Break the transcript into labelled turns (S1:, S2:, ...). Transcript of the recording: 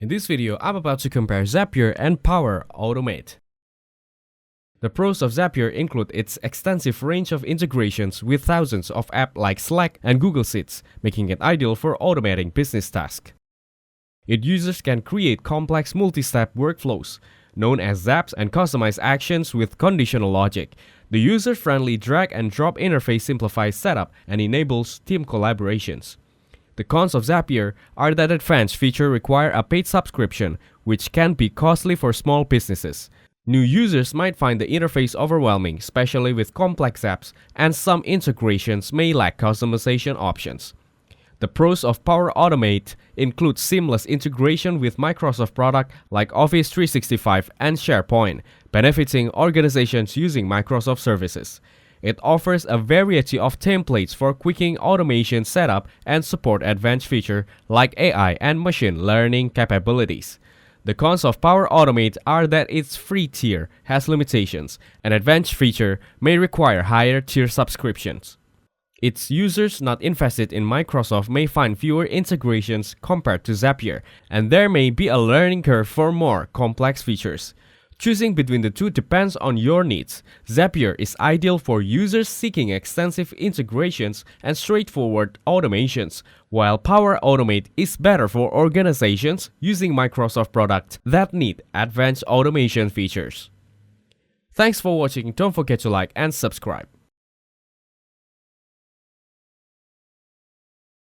S1: In this video, I'm about to compare Zapier and Power Automate. The pros of Zapier include its extensive range of integrations with thousands of apps like Slack and Google Sheets, making it ideal for automating business tasks. Its users can create complex multi-step workflows, known as zaps, and customize actions with conditional logic. The user-friendly drag-and-drop interface simplifies setup and enables team collaborations. The cons of Zapier are that advanced features require a paid subscription, which can be costly for small businesses. New users might find the interface overwhelming, especially with complex apps, and some integrations may lack customization options. The pros of Power Automate include seamless integration with Microsoft products like Office 365 and SharePoint, benefiting organizations using Microsoft services. It offers a variety of templates for quick automation setup and support advanced features like AI and machine learning capabilities. The cons of Power Automate are that its free tier has limitations, and advanced features may require higher tier subscriptions. Its users not invested in Microsoft may find fewer integrations compared to Zapier, and there may be a learning curve for more complex features. Choosing between the two depends on your needs. Zapier is ideal for users seeking extensive integrations and straightforward automations, while Power Automate is better for organizations using Microsoft products that need advanced automation features. Thanks for watching. Don't forget to like and subscribe.